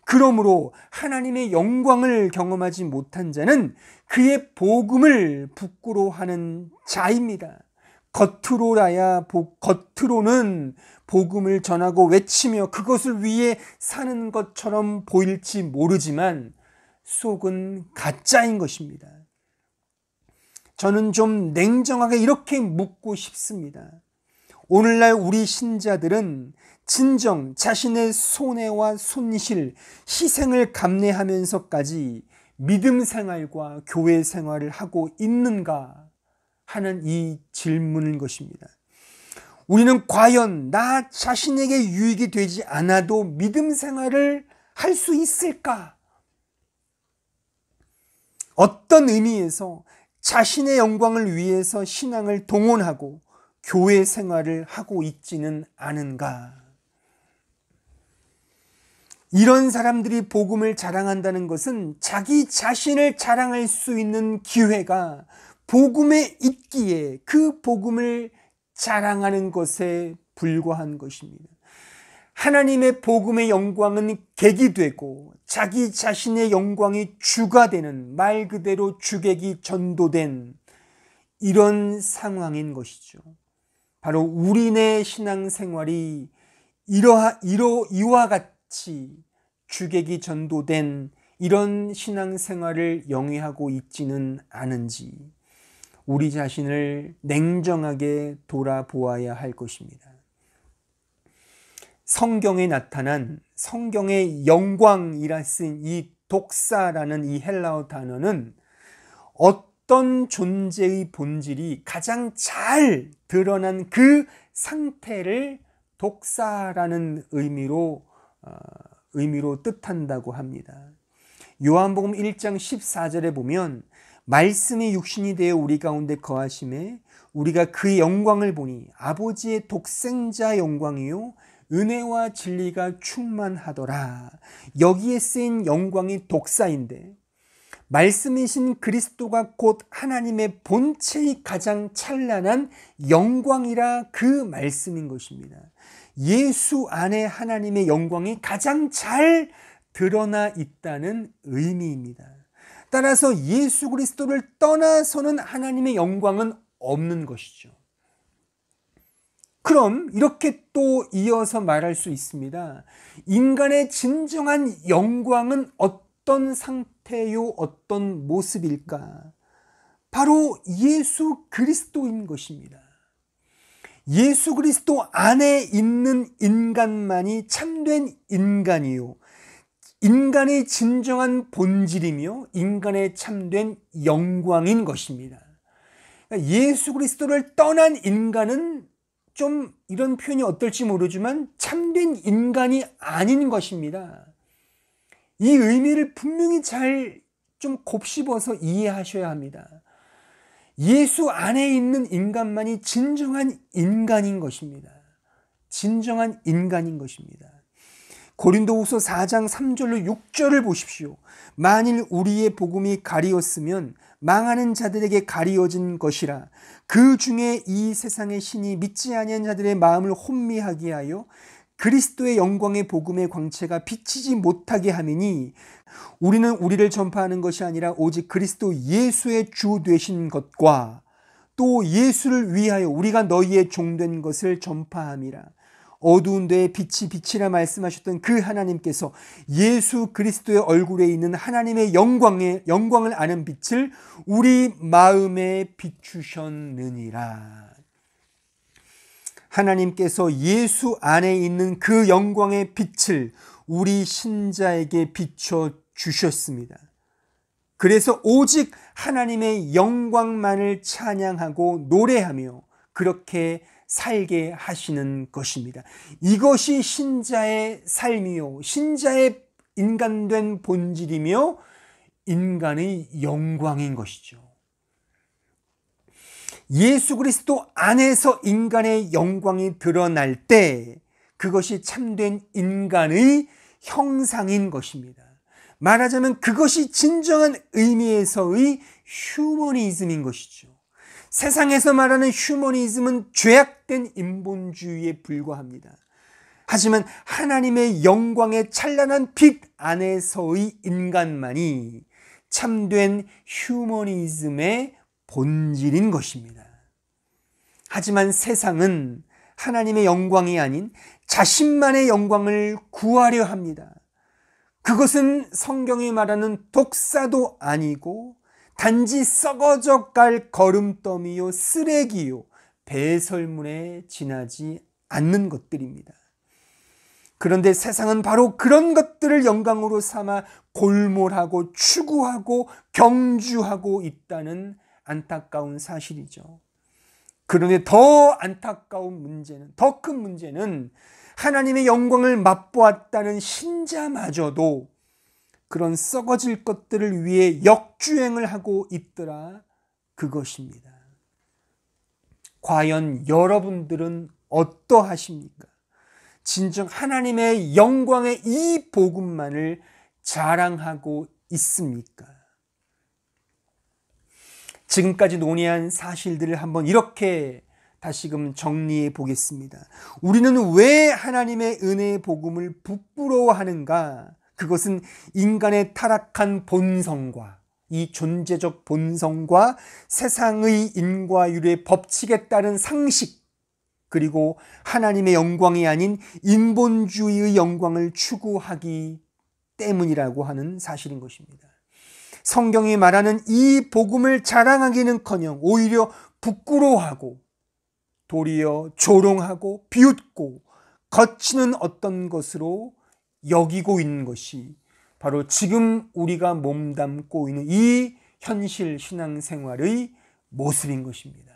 그러므로 하나님의 영광을 경험하지 못한 자는 그의 복음을 부끄러워하는 자입니다. 겉으로는 복음을 전하고 외치며 그것을 위해 사는 것처럼 보일지 모르지만 속은 가짜인 것입니다. 저는 좀 냉정하게 이렇게 묻고 싶습니다. 오늘날 우리 신자들은 진정 자신의 손해와 손실, 희생을 감내하면서까지 믿음 생활과 교회 생활을 하고 있는가 하는 이 질문인 것입니다. 우리는 과연 나 자신에게 유익이 되지 않아도 믿음 생활을 할 수 있을까? 어떤 의미에서 자신의 영광을 위해서 신앙을 동원하고 교회 생활을 하고 있지는 않은가? 이런 사람들이 복음을 자랑한다는 것은 자기 자신을 자랑할 수 있는 기회가 복음에 있기에 그 복음을 자랑하는 것에 불과한 것입니다. 하나님의 복음의 영광은 객이 되고 자기 자신의 영광이 주가 되는, 말 그대로 주객이 전도된 이런 상황인 것이죠. 바로 우리네 신앙생활이 이와 같이 주객이 전도된 이런 신앙생활을 영위하고 있지는 않은지 우리 자신을 냉정하게 돌아보아야 할 것입니다. 성경에 나타난 성경의 영광이라 쓴 이 독사라는 이 헬라어 단어는 어떤 존재의 본질이 가장 잘 드러난 그 상태를 독사라는 의미로 뜻한다고 합니다. 요한복음 1장 14절에 보면 말씀이 육신이 되어 우리 가운데 거하심에 우리가 그의 영광을 보니 아버지의 독생자 영광이요 은혜와 진리가 충만하더라. 여기에 쓰인 영광이 독사인데 말씀이신 그리스도가 곧 하나님의 본체의 가장 찬란한 영광이라 그 말씀인 것입니다. 예수 안에 하나님의 영광이 가장 잘 드러나 있다는 의미입니다. 따라서 예수 그리스도를 떠나서는 하나님의 영광은 없는 것이죠. 그럼 이렇게 또 이어서 말할 수 있습니다. 인간의 진정한 영광은 어떤 상태요, 어떤 모습일까? 바로 예수 그리스도인 것입니다. 예수 그리스도 안에 있는 인간만이 참된 인간이요, 인간의 진정한 본질이며 인간의 참된 영광인 것입니다. 예수 그리스도를 떠난 인간은 좀 이런 표현이 어떨지 모르지만 참된 인간이 아닌 것입니다. 이 의미를 분명히 잘 좀 곱씹어서 이해하셔야 합니다. 예수 안에 있는 인간만이 진정한 인간인 것입니다. 진정한 인간인 것입니다. 고린도후서 4장 3절로 6절을 보십시오. 만일 우리의 복음이 가리웠으면 망하는 자들에게 가리워진 것이라. 그 중에 이 세상의 신이 믿지 아니한 자들의 마음을 혼미하게 하여 그리스도의 영광의 복음의 광채가 비치지 못하게 함이니, 우리는 우리를 전파하는 것이 아니라 오직 그리스도 예수의 주 되신 것과 또 예수를 위하여 우리가 너희의 종된 것을 전파함이라. 어두운 데에 빛이 빛이라 말씀하셨던 그 하나님께서 예수 그리스도의 얼굴에 있는 하나님의 영광을 아는 빛을 우리 마음에 비추셨느니라. 하나님께서 예수 안에 있는 그 영광의 빛을 우리 신자에게 비춰 주셨습니다. 그래서 오직 하나님의 영광만을 찬양하고 노래하며 그렇게 살게 하시는 것입니다. 이것이 신자의 삶이요, 신자의 인간된 본질이며 인간의 영광인 것이죠. 예수 그리스도 안에서 인간의 영광이 드러날 때 그것이 참된 인간의 형상인 것입니다. 말하자면 그것이 진정한 의미에서의 휴머니즘인 것이죠. 세상에서 말하는 휴머니즘은 죄악된 인본주의에 불과합니다. 하지만 하나님의 영광의 찬란한 빛 안에서의 인간만이 참된 휴머니즘의 본질인 것입니다. 하지만 세상은 하나님의 영광이 아닌 자신만의 영광을 구하려 합니다. 그것은 성경이 말하는 독사도 아니고 단지 썩어져 갈 거름더미요 쓰레기요 배설물에 지나지 않는 것들입니다. 그런데 세상은 바로 그런 것들을 영광으로 삼아 골몰하고 추구하고 경주하고 있다는 안타까운 사실이죠. 그런데 더 안타까운 문제는, 더 큰 문제는 하나님의 영광을 맛보았다는 신자마저도 그런 썩어질 것들을 위해 역주행을 하고 있더라, 그것입니다. 과연 여러분들은 어떠하십니까? 진정 하나님의 영광의 이 복음만을 자랑하고 있습니까? 지금까지 논의한 사실들을 한번 이렇게 다시금 정리해 보겠습니다. 우리는 왜 하나님의 은혜의 복음을 부끄러워하는가? 그것은 인간의 타락한 본성과 이 존재적 본성과 세상의 인과율의 법칙에 따른 상식, 그리고 하나님의 영광이 아닌 인본주의의 영광을 추구하기 때문이라고 하는 사실인 것입니다. 성경이 말하는 이 복음을 자랑하기는커녕 오히려 부끄러워하고 도리어 조롱하고 비웃고 거치는 어떤 것으로 여기고 있는 것이 바로 지금 우리가 몸담고 있는 이 현실 신앙생활의 모습인 것입니다.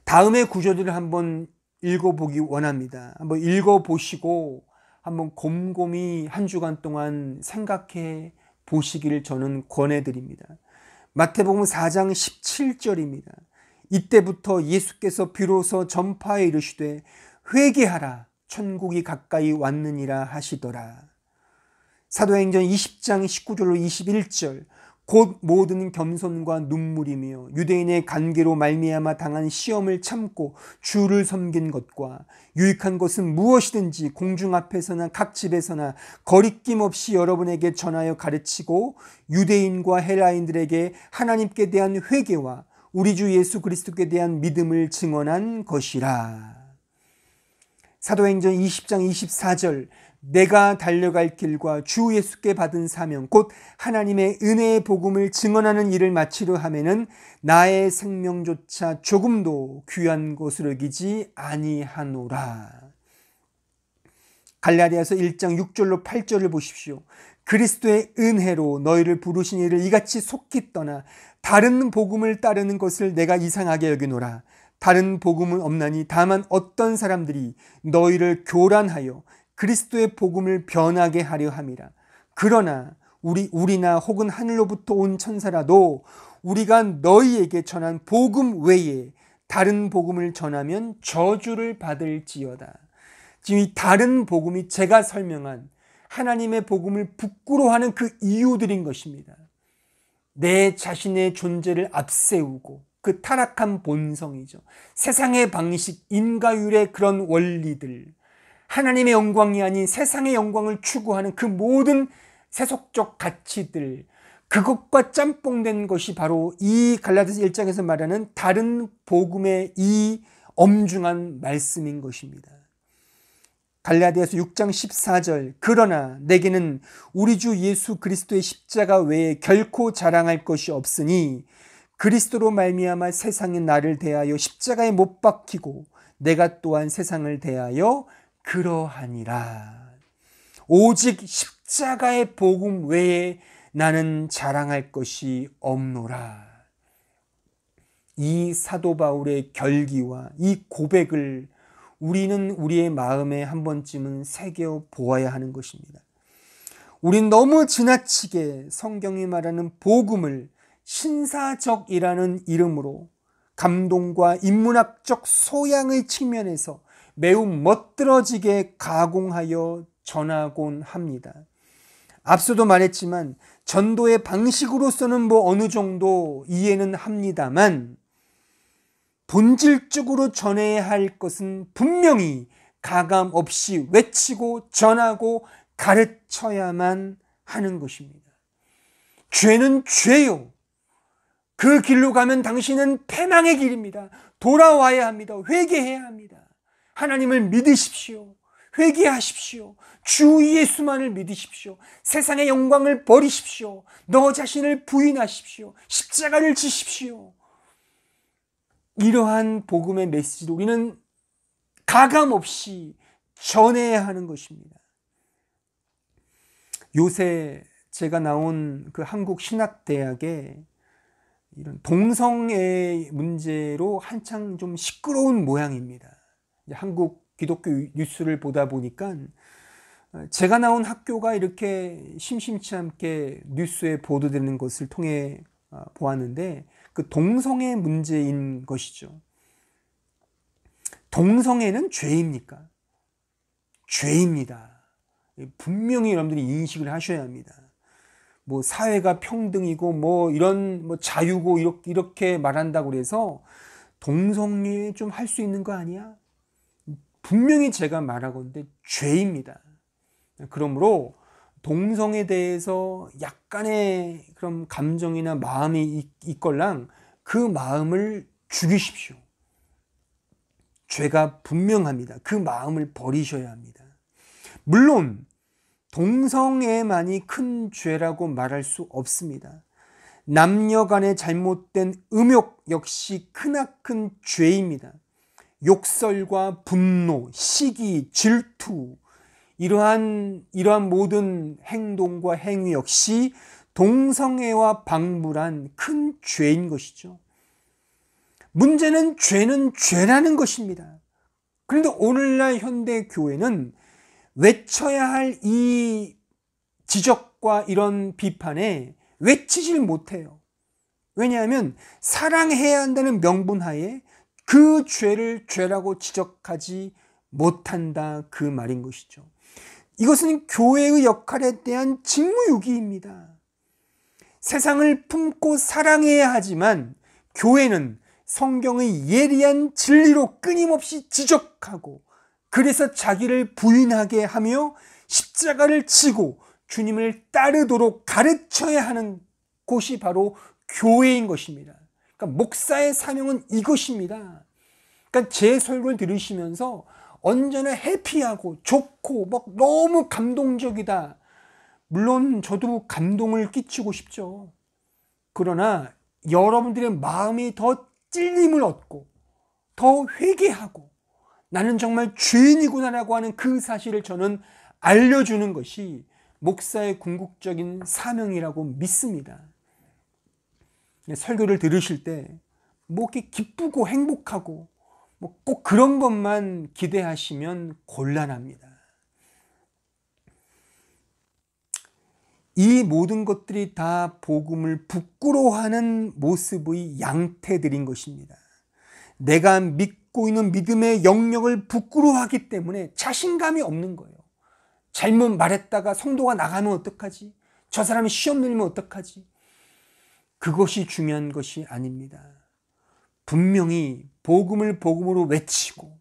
다음의 구절들을 한번 읽어보기 원합니다. 한번 읽어보시고 한번 곰곰이 한 주간 동안 생각해 보시기를 저는 권해드립니다. 마태복음 4장 17절입니다. 이때부터 예수께서 비로소 전파에 이르시되 회개하라 천국이 가까이 왔느니라 하시더라. 사도행전 20장 19절로 21절 곧 모든 겸손과 눈물이며 유대인의 관계로 말미암아 당한 시험을 참고 주를 섬긴 것과 유익한 것은 무엇이든지 공중 앞에서나 각 집에서나 거리낌 없이 여러분에게 전하여 가르치고 유대인과 헬라인들에게 하나님께 대한 회개와 우리 주 예수 그리스도께 대한 믿음을 증언한 것이라. 사도행전 20장 24절 내가 달려갈 길과 주 예수께 받은 사명 곧 하나님의 은혜의 복음을 증언하는 일을 마치려 하면은 나의 생명조차 조금도 귀한 것으로 여기지 아니하노라. 갈라디아서 1장 6절로 8절을 보십시오. 그리스도의 은혜로 너희를 부르신 이를 이같이 속히 떠나 다른 복음을 따르는 것을 내가 이상하게 여기노라. 다른 복음은 없나니 다만 어떤 사람들이 너희를 교란하여 그리스도의 복음을 변하게 하려 함이라. 그러나 우리나 혹은 하늘로부터 온 천사라도 우리가 너희에게 전한 복음 외에 다른 복음을 전하면 저주를 받을지어다. 지금 이 다른 복음이 제가 설명한 하나님의 복음을 부끄러워하는 그 이유들인 것입니다. 내 자신의 존재를 앞세우고 그 타락한 본성이죠. 세상의 방식, 인과율의 그런 원리들, 하나님의 영광이 아닌 세상의 영광을 추구하는 그 모든 세속적 가치들, 그것과 짬뽕된 것이 바로 이 갈라디아서 1장에서 말하는 다른 복음의 이 엄중한 말씀인 것입니다. 갈라디아서 6장 14절 그러나 내게는 우리 주 예수 그리스도의 십자가 외에 결코 자랑할 것이 없으니 그리스도로 말미암아 세상이 나를 대하여 십자가에 못 박히고 내가 또한 세상을 대하여 그러하니라. 오직 십자가의 복음 외에 나는 자랑할 것이 없노라. 이 사도 바울의 결기와 이 고백을 우리는 우리의 마음에 한 번쯤은 새겨 보아야 하는 것입니다. 우린 너무 지나치게 성경이 말하는 복음을 신사적이라는 이름으로 감동과 인문학적 소양의 측면에서 매우 멋들어지게 가공하여 전하곤 합니다. 앞서도 말했지만 전도의 방식으로서는 어느 정도 이해는 합니다만 본질적으로 전해야 할 것은 분명히 가감 없이 외치고 전하고 가르쳐야만 하는 것입니다. 죄는 죄요. 그 길로 가면 당신은 패망의 길입니다. 돌아와야 합니다. 회개해야 합니다. 하나님을 믿으십시오. 회개하십시오. 주 예수만을 믿으십시오. 세상의 영광을 버리십시오. 너 자신을 부인하십시오. 십자가를 지십시오. 이러한 복음의 메시지를 우리는 가감 없이 전해야 하는 것입니다. 요새 제가 나온 그 한국신학대학에 이런 동성애 문제로 한창 좀 시끄러운 모양입니다. 한국 기독교 뉴스를 보다 보니까 제가 나온 학교가 이렇게 심심치 않게 뉴스에 보도되는 것을 통해 보았는데 그 동성애 문제인 것이죠. 동성애는 죄입니까? 죄입니다. 분명히 여러분들이 인식을 하셔야 합니다. 사회가 평등이고 이런 자유고 이렇게 말한다고 그래서 동성애 좀 할 수 있는 거 아니야? 분명히 제가 말하건대 죄입니다. 그러므로 동성에 대해서 약간의 그런 감정이나 마음이 있걸랑 그 마음을 죽이십시오. 죄가 분명합니다. 그 마음을 버리셔야 합니다. 물론 동성애만이 큰 죄라고 말할 수 없습니다. 남녀 간의 잘못된 음욕 역시 크나큰 죄입니다. 욕설과 분노, 시기, 질투 이러한 모든 행동과 행위 역시 동성애와 방불한 큰 죄인 것이죠. 문제는 죄는 죄라는 것입니다. 그런데 오늘날 현대 교회는 외쳐야 할 이 지적과 이런 비판에 외치질 못해요. 왜냐하면 사랑해야 한다는 명분하에 그 죄를 죄라고 지적하지 못한다 그 말인 것이죠. 이것은 교회의 역할에 대한 직무유기입니다. 세상을 품고 사랑해야 하지만 교회는 성경의 예리한 진리로 끊임없이 지적하고 그래서 자기를 부인하게 하며 십자가를 지고 주님을 따르도록 가르쳐야 하는 곳이 바로 교회인 것입니다. 그러니까 목사의 사명은 이것입니다. 그러니까 제 설교를 들으시면서 언제나 해피하고 좋고 너무 감동적이다. 물론 저도 감동을 끼치고 싶죠. 그러나 여러분들의 마음이 더 찔림을 얻고 더 회개하고 나는 정말 죄인이구나라고 하는 그 사실을 저는 알려주는 것이 목사의 궁극적인 사명이라고 믿습니다. 설교를 들으실 때 이렇게 기쁘고 행복하고 꼭 그런 것만 기대하시면 곤란합니다. 이 모든 것들이 다 복음을 부끄러워하는 모습의 양태들인 것입니다. 내가 믿고 있는 믿음의 영역을 부끄러워하기 때문에 자신감이 없는 거예요. 잘못 말했다가 성도가 나가면 어떡하지? 저 사람이 시험 내리면 어떡하지? 그것이 중요한 것이 아닙니다. 분명히 복음을 복음으로 외치고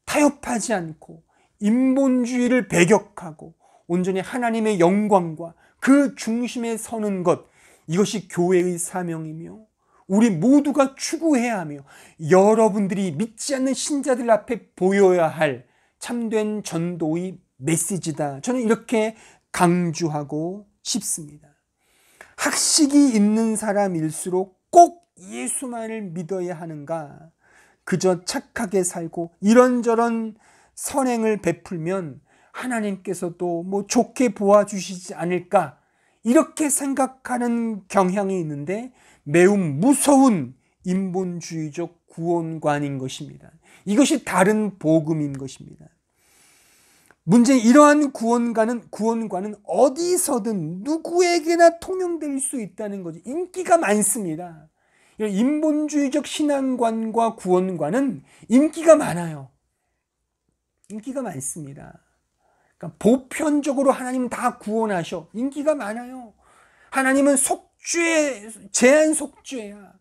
타협하지 않고 인본주의를 배격하고 온전히 하나님의 영광과 그 중심에 서는 것, 이것이 교회의 사명이며 우리 모두가 추구해야 하며 여러분들이 믿지 않는 신자들 앞에 보여야 할 참된 전도의 메시지다. 저는 이렇게 강조하고 싶습니다. 학식이 있는 사람일수록 꼭 예수만을 믿어야 하는가? 그저 착하게 살고 이런저런 선행을 베풀면 하나님께서도 뭐 좋게 보아주시지 않을까, 이렇게 생각하는 경향이 있는데 매우 무서운 인본주의적 구원관인 것입니다. 이것이 다른 복음인 것입니다. 문제는 이러한 구원관은 어디서든 누구에게나 통용될 수 있다는 거죠. 인기가 많습니다. 인본주의적 신앙관과 구원관은 인기가 많아요. 인기가 많습니다. 그러니까 보편적으로 하나님은 다 구원하셔. 인기가 많아요. 하나님은 제한 속죄야.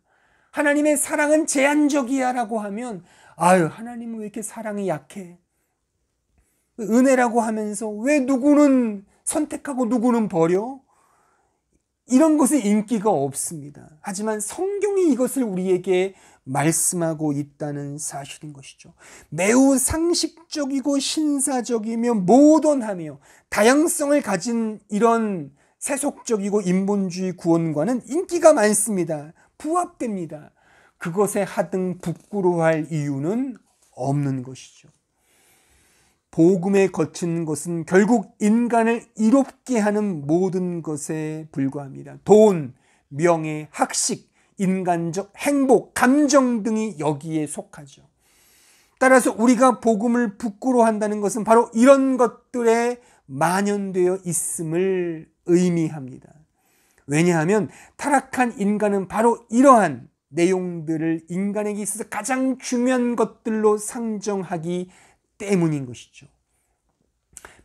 하나님의 사랑은 제한적이야 라고 하면, 아유, 하나님은 왜 이렇게 사랑이 약해? 은혜라고 하면서 왜 누구는 선택하고 누구는 버려? 이런 것은 인기가 없습니다. 하지만 성경이 이것을 우리에게 말씀하고 있다는 사실인 것이죠. 매우 상식적이고 신사적이며 모던하며 다양성을 가진 이런 세속적이고 인본주의 구원관은 인기가 많습니다. 부합됩니다. 그것에 하등 부끄러워할 이유는 없는 것이죠. 복음에 거친 것은 결국 인간을 이롭게 하는 모든 것에 불과합니다. 돈, 명예, 학식, 인간적 행복, 감정 등이 여기에 속하죠. 따라서 우리가 복음을 부끄러워한다는 것은 바로 이런 것들에 만연되어 있음을 의미합니다. 왜냐하면 타락한 인간은 바로 이러한 내용들을 인간에게 있어서 가장 중요한 것들로 상정하기 때문인 것이죠.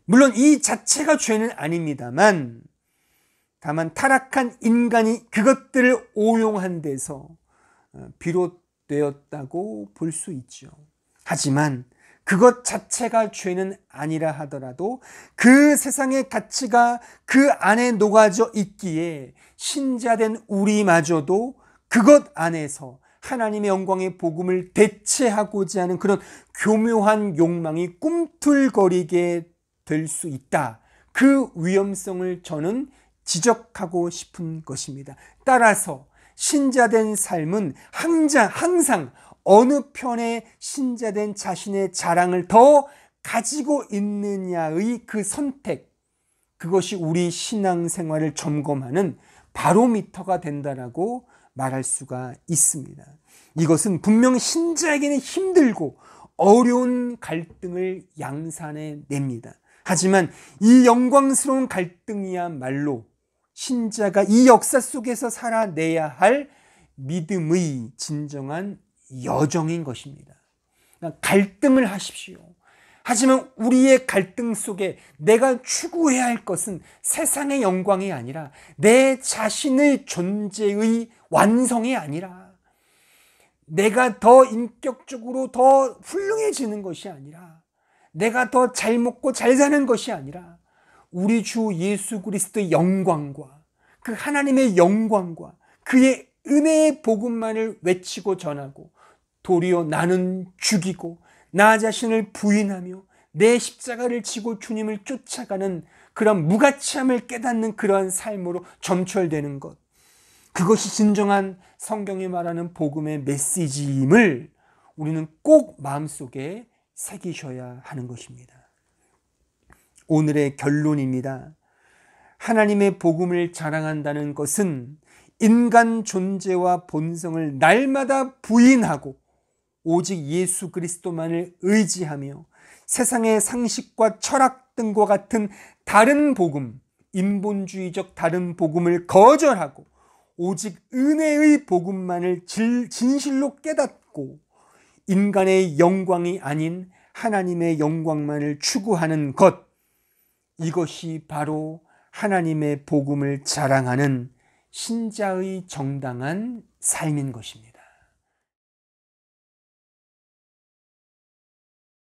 물론 이 자체가 죄는 아닙니다만, 다만 타락한 인간이 그것들을 오용한 데서 비롯되었다고 볼 수 있죠. 하지만 그것 자체가 죄는 아니라 하더라도 그 세상의 가치가 그 안에 녹아져 있기에 신자된 우리마저도 그것 안에서 하나님의 영광의 복음을 대체하고자 하는 그런 교묘한 욕망이 꿈틀거리게 될 수 있다. 그 위험성을 저는 지적하고 싶은 것입니다. 따라서 신자된 삶은 항상 어느 편에 신자된 자신의 자랑을 더 가지고 있느냐의 그 선택, 그것이 우리 신앙생활을 점검하는 바로미터가 된다라고 말할 수가 있습니다. 이것은 분명 신자에게는 힘들고 어려운 갈등을 양산해 냅니다. 하지만 이 영광스러운 갈등이야말로 신자가 이 역사 속에서 살아내야 할 믿음의 진정한 여정인 것입니다. 그러니까 갈등을 하십시오. 하지만 우리의 갈등 속에 내가 추구해야 할 것은 세상의 영광이 아니라 내 자신의 존재의 완성이 아니라 내가 더 인격적으로 더 훌륭해지는 것이 아니라 내가 더 잘 먹고 잘 사는 것이 아니라 우리 주 예수 그리스도의 영광과 그 하나님의 영광과 그의 은혜의 복음만을 외치고 전하고 도리어 나는 죽이고 나 자신을 부인하며 내 십자가를 지고 주님을 쫓아가는 그런 무가치함을 깨닫는 그러한 삶으로 점철되는 것, 그것이 진정한 성경이 말하는 복음의 메시지임을 우리는 꼭 마음속에 새기셔야 하는 것입니다. 오늘의 결론입니다. 하나님의 복음을 자랑한다는 것은 인간 존재와 본성을 날마다 부인하고 오직 예수 그리스도만을 의지하며 세상의 상식과 철학 등과 같은 다른 복음, 인본주의적 다른 복음을 거절하고 오직 은혜의 복음만을 진실로 깨닫고 인간의 영광이 아닌 하나님의 영광만을 추구하는 것, 이것이 바로 하나님의 복음을 자랑하는 신자의 정당한 삶인 것입니다.